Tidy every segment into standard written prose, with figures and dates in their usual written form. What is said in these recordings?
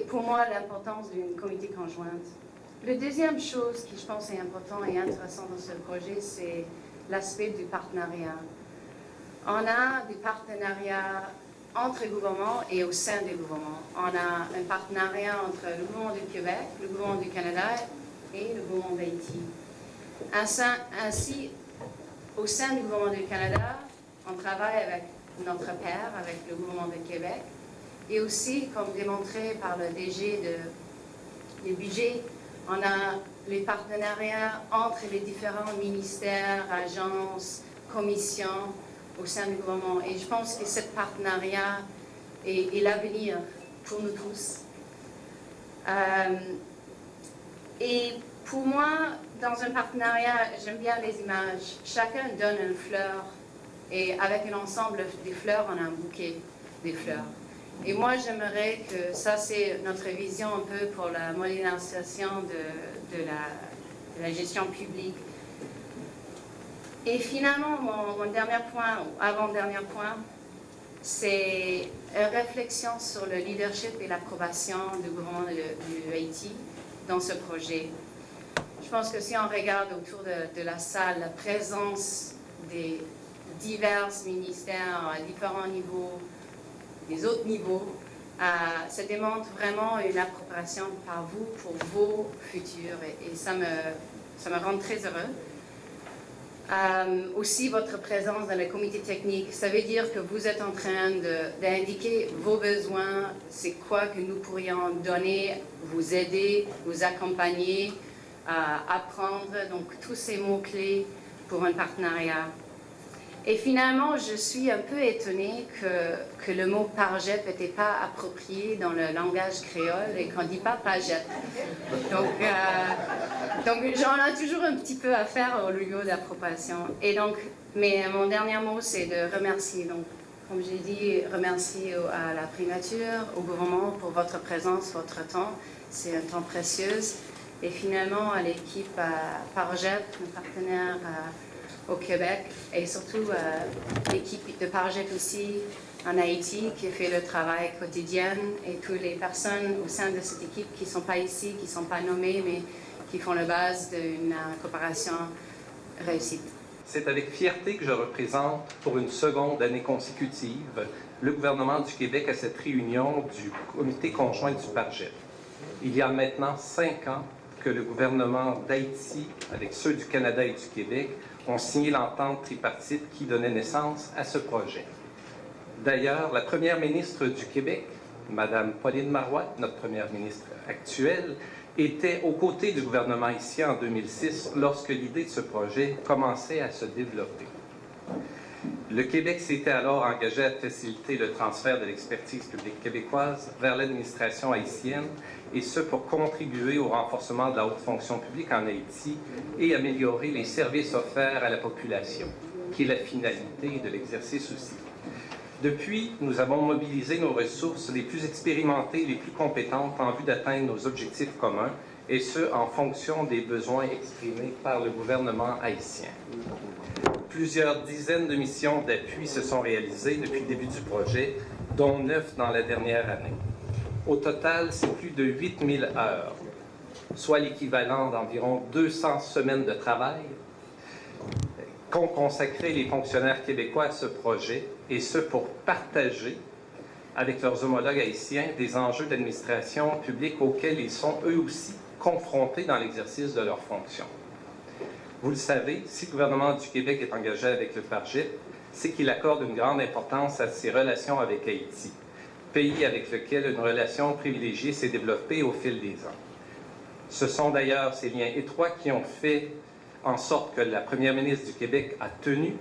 pour moi l'importance d'une comité conjointe. La deuxième chose qui, je pense, est importante et intéressante dans ce projet, c'est l'aspect du partenariat. On a des partenariats entre gouvernements et au sein des gouvernements. On a un partenariat entre le gouvernement du Québec, le gouvernement du Canada et le gouvernement d'Haïti. Ainsi, au sein du gouvernement du Canada, on travaille avec notre pair, avec le gouvernement du Québec, et aussi, comme démontré par le DG du budget, on a les partenariats entre les différents ministères, agences, commissions au sein du gouvernement. Et je pense que ce partenariat est l'avenir pour nous tous. Et pour moi, dans un partenariat, j'aime bien les images. Chacun donne une fleur et avec un ensemble des fleurs, on a un bouquet des fleurs. Et moi, j'aimerais que ça, c'est notre vision un peu pour la modernisation de la gestion publique. Et finalement, mon dernier point, ou avant-dernier point, c'est une réflexion sur le leadership et l'approbation du gouvernement du Haïti dans ce projet. Je pense que si on regarde autour de la salle, la présence des divers ministères à différents niveaux, des autres niveaux, ça démontre vraiment une appropriation par vous pour vos futurs et ça me rend très heureux. Aussi, votre présence dans le comité technique, ça veut dire que vous êtes en train d'indiquer vos besoins, c'est quoi que nous pourrions donner, vous aider, vous accompagner, apprendre, donc tous ces mots-clés pour un partenariat. Et finalement, je suis un peu étonnée que le mot PARJEP n'était pas approprié dans le langage créole et qu'on ne dit pas PARJEP. Donc j'en ai toujours un petit peu à faire au niveau d'appropriation. Et donc, mais mon dernier mot, c'est de remercier. Donc, comme j'ai dit, remercier à la primature, au gouvernement pour votre présence, votre temps. C'est un temps précieux. Et finalement, à l'équipe PARJEP, nos partenaires au Québec, et surtout l'équipe de PARJEP ici en Haïti qui fait le travail quotidien, et toutes les personnes au sein de cette équipe qui ne sont pas ici, qui ne sont pas nommées, mais qui font la base d'une coopération réussie. C'est avec fierté que je représente pour une seconde année consécutive le gouvernement du Québec à cette réunion du comité conjoint du PARJEP. Il y a maintenant 5 ans que le gouvernement d'Haïti, avec ceux du Canada et du Québec, ont signé l'entente tripartite qui donnait naissance à ce projet. D'ailleurs, la première ministre du Québec, Mme Pauline Marois, notre première ministre actuelle, était aux côtés du gouvernement ici en 2006 lorsque l'idée de ce projet commençait à se développer. Le Québec s'était alors engagé à faciliter le transfert de l'expertise publique québécoise vers l'administration haïtienne, et ce pour contribuer au renforcement de la haute fonction publique en Haïti et améliorer les services offerts à la population, qui est la finalité de l'exercice aussi. Depuis, nous avons mobilisé nos ressources les plus expérimentées, les plus compétentes en vue d'atteindre nos objectifs communs, et ce, en fonction des besoins exprimés par le gouvernement haïtien. Plusieurs dizaines de missions d'appui se sont réalisées depuis le début du projet, dont 9 dans la dernière année. Au total, c'est plus de 8000 heures, soit l'équivalent d'environ 200 semaines de travail, qu'ont consacré les fonctionnaires québécois à ce projet, et ce pour partager avec leurs homologues haïtiens des enjeux d'administration publique auxquels ils sont eux aussi confrontés dans l'exercice de leurs fonctions. Vous le savez, si le gouvernement du Québec est engagé avec le PARJEP, c'est qu'il accorde une grande importance à ses relations avec Haïti, pays avec lequel une relation privilégiée s'est développée au fil des ans. Ce sont d'ailleurs ces liens étroits qui ont fait en sorte que la première ministre du Québec a tenu,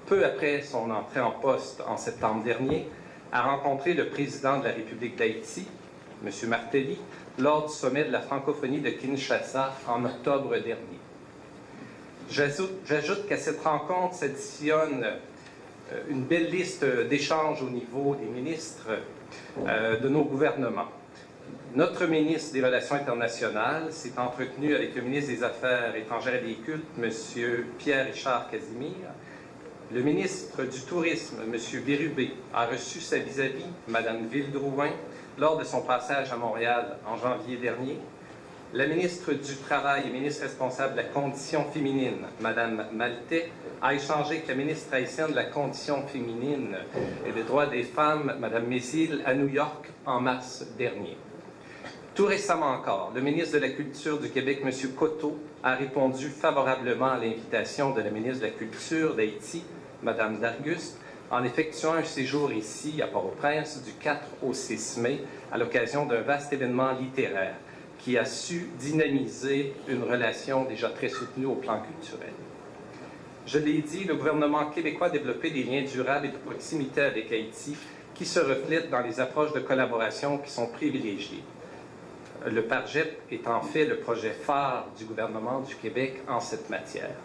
peu après son entrée en poste en septembre dernier, à rencontrer le président de la République d'Haïti, M. Martelly, lors du sommet de la francophonie de Kinshasa en octobre dernier. J'ajoute qu'à cette rencontre s'additionne une belle liste d'échanges au niveau des ministres de nos gouvernements. Notre ministre des Relations internationales s'est entretenu avec le ministre des Affaires étrangères et des Cultes, M. Pierre-Richard Casimir. Le ministre du Tourisme, M. Bérubé, a reçu sa vis-à-vis, Mme Ville-Drouin, lors de son passage à Montréal en janvier dernier, la ministre du Travail et ministre responsable de la Condition féminine, Mme Maltais, a échangé avec la ministre haïtienne de la Condition féminine et des droits des femmes, Mme Mézil, à New York en mars dernier. Tout récemment encore, le ministre de la Culture du Québec, M. Coteau, a répondu favorablement à l'invitation de la ministre de la Culture d'Haïti, Mme Dargus, en effectuant un séjour ici, à Port-au-Prince, du 4 au 6 mai, à l'occasion d'un vaste événement littéraire qui a su dynamiser une relation déjà très soutenue au plan culturel. Je l'ai dit, le gouvernement québécois a développé des liens durables et de proximité avec Haïti qui se reflètent dans les approches de collaboration qui sont privilégiées. Le PARJEP est en fait le projet phare du gouvernement du Québec en cette matière.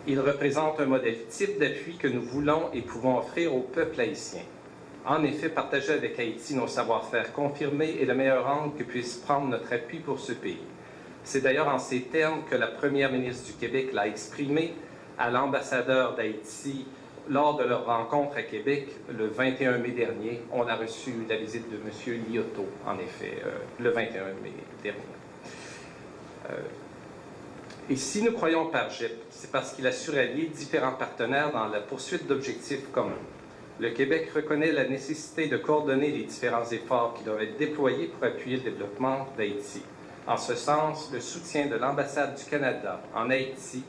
Il représente un modèle type d'appui que nous voulons et pouvons offrir au peuple haïtien. En effet, partager avec Haïti nos savoir-faire confirmés est le meilleur angle que puisse prendre notre appui pour ce pays. C'est d'ailleurs en ces termes que la première ministre du Québec l'a exprimé à l'ambassadeur d'Haïti lors de leur rencontre à Québec le 21 mai dernier. On a reçu la visite de M. Liotto, en effet, le 21 mai dernier. Et si nous croyons au PARJEP, c'est parce qu'il a su rallier différents partenaires dans la poursuite d'objectifs communs. Le Québec reconnaît la nécessité de coordonner les différents efforts qui doivent être déployés pour appuyer le développement d'Haïti. En ce sens, le soutien de l'ambassade du Canada en Haïti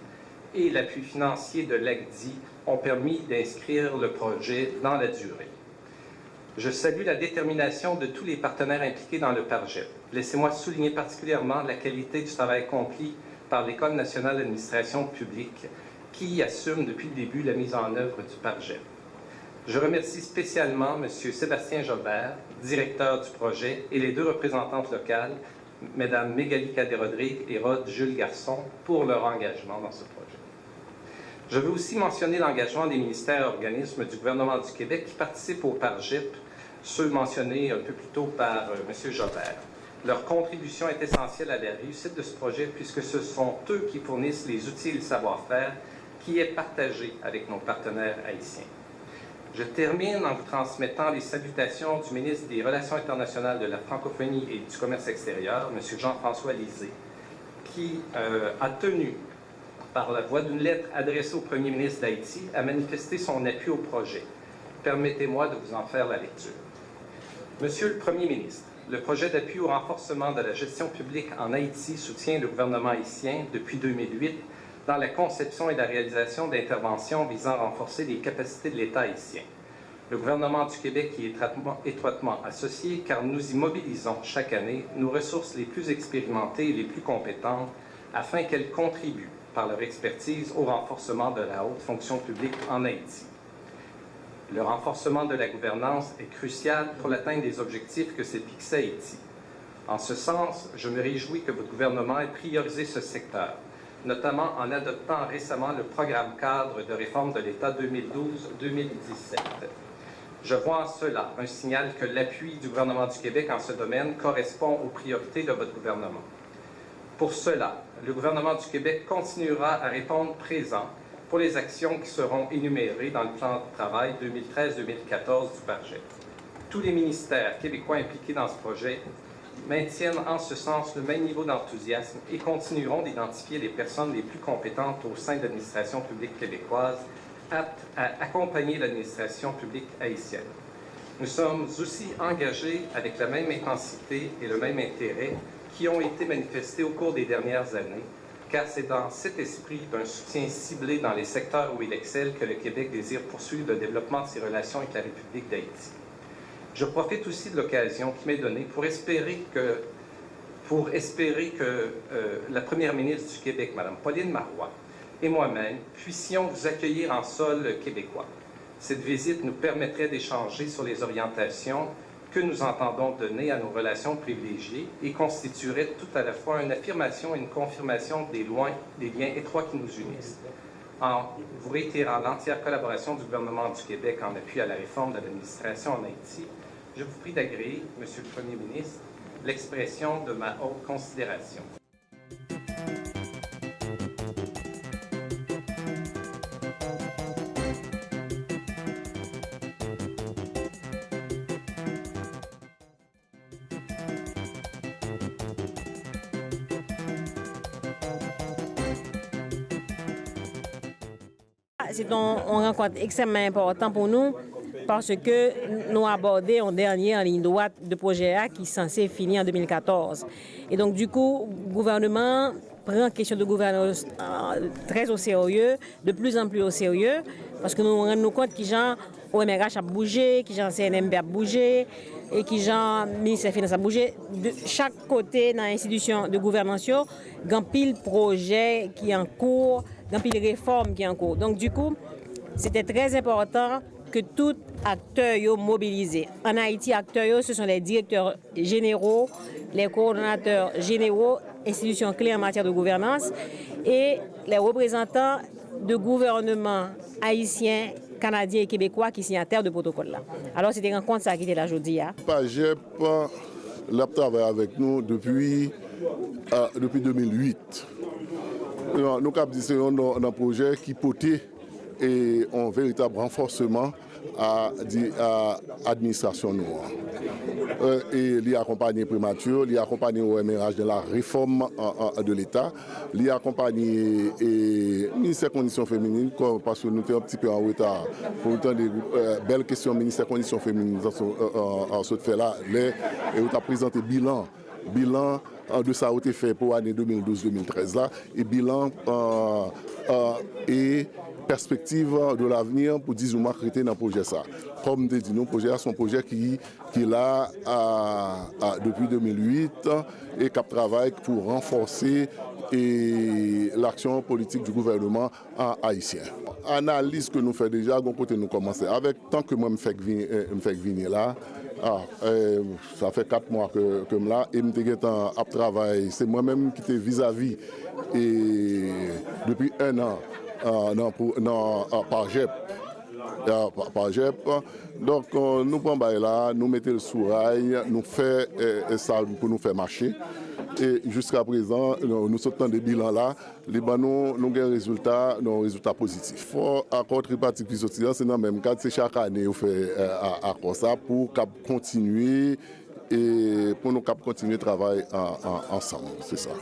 et l'appui financier de l'ACDI ont permis d'inscrire le projet dans la durée. Je salue la détermination de tous les partenaires impliqués dans le PARJEP. Laissez-moi souligner particulièrement la qualité du travail accompli par l'École nationale d'administration publique qui assume depuis le début la mise en œuvre du PARJEP. Je remercie spécialement M. Sébastien Jobert, directeur du projet, et les deux représentantes locales, Mme Mégali Cadet-Rodrigue et Rod Jules Garçon, pour leur engagement dans ce projet. Je veux aussi mentionner l'engagement des ministères et organismes du gouvernement du Québec qui participent au PARJEP, ceux mentionnés un peu plus tôt par M. Jobert. Leur contribution est essentielle à la réussite de ce projet puisque ce sont eux qui fournissent les outils et le savoir-faire qui est partagé avec nos partenaires haïtiens. Je termine en vous transmettant les salutations du ministre des Relations internationales, de la Francophonie et du Commerce extérieur, M. Jean-François Lisée, qui a tenu, par la voie d'une lettre adressée au premier ministre d'Haïti, à manifester son appui au projet. Permettez-moi de vous en faire la lecture. Monsieur le Premier ministre, le projet d'appui au renforcement de la gestion publique en Haïti soutient le gouvernement haïtien depuis 2008 dans la conception et la réalisation d'interventions visant à renforcer les capacités de l'État haïtien. Le gouvernement du Québec y est étroitement associé car nous y mobilisons chaque année nos ressources les plus expérimentées et les plus compétentes afin qu'elles contribuent par leur expertise au renforcement de la haute fonction publique en Haïti. Le renforcement de la gouvernance est crucial pour l'atteinte des objectifs que s'est fixé Haïti. En ce sens, je me réjouis que votre gouvernement ait priorisé ce secteur, notamment en adoptant récemment le programme cadre de réforme de l'État 2012-2017. Je vois en cela un signal que l'appui du gouvernement du Québec en ce domaine correspond aux priorités de votre gouvernement. Pour cela, le gouvernement du Québec continuera à répondre présent pour les actions qui seront énumérées dans le plan de travail 2013-2014 du PARJEP. Tous les ministères québécois impliqués dans ce projet maintiennent en ce sens le même niveau d'enthousiasme et continueront d'identifier les personnes les plus compétentes au sein de l'administration publique québécoise aptes à accompagner l'administration publique haïtienne. Nous sommes aussi engagés avec la même intensité et le même intérêt qui ont été manifestés au cours des dernières années, car c'est dans cet esprit d'un soutien ciblé dans les secteurs où il excelle que le Québec désire poursuivre le développement de ses relations avec la République d'Haïti. Je profite aussi de l'occasion qui m'est donnée pour espérer que la première ministre du Québec, Mme Pauline Marois, et moi-même puissions vous accueillir en sol québécois. Cette visite nous permettrait d'échanger sur les orientations que nous entendons donner à nos relations privilégiées et constituerait tout à la fois une affirmation et une confirmation des liens étroits qui nous unissent. En vous réitérant l'entière collaboration du gouvernement du Québec en appui à la réforme de l'administration en Haïti, je vous prie d'agréer, Monsieur le Premier ministre, l'expression de ma haute considération. C'est une rencontre extrêmement importante pour nous parce que nous abordons en dernier en ligne droite de projet A qui est censé finir en 2014. Et donc du coup, le gouvernement prend la question de gouvernance très au sérieux, de plus en plus au sérieux, parce que nous nous rendons compte que genre OMRH a bougé, que genre CNMB a bougé, et que genre ministère des Finances a bougé. De chaque côté dans l'institution de gouvernance, il y a un pile projet qui est en cours, il y a un pile réforme qui est en cours. Donc du coup, c'était très important que tout acteur soit mobilisé. En Haïti, acteurs, ce sont les directeurs généraux, les coordonnateurs généraux, institutions clés en matière de gouvernance et les représentants de gouvernements haïtiens, canadiens et québécois qui sont signataires de protocole là. Alors c'était une rencontre ça qui était là aujourd'hui. PAGEP l'a travaillé avec nous depuis 2008. Nous avons dit un projet qui portait et un véritable renforcement à l'administration noire. Et l'y accompagné prémature, l'y accompagné OMRH de la réforme de l'État, l'y accompagné le ministère des Conditions féminines, parce que nous étions un petit peu en retard pour autant des belles questions ministère des Conditions féminines en ce fait-là. Et on a présenté bilan de ça a été fait pour l'année 2012-2013 là, et bilan et perspective de l'avenir pour 10 mois créer dans le projet ça. Comme je dis, nos projets sont un projet qui est là depuis 2008 et qui travaille pour renforcer l'action politique du gouvernement haïtien. Analyse que nous faisons déjà, donc côté nous commencer. Avec tant que moi me fais venir là, ça fait 4 mois que je suis là et je suis en travail. C'est moi-même qui suis vis-à-vis et depuis 1 an dans PAGEP. Donc nous prenons là, nous mettons le sourail, nous faisons ça pour nous faire marcher. Et jusqu'à présent, nous sortons des bilans là, nous avons des résultats positifs. Pour l'accord tripartite qui sortit, c'est dans le même cadre, c'est chaque année on fait accord ça pour continuer et pour nous continuer à travailler ensemble, c'est ça.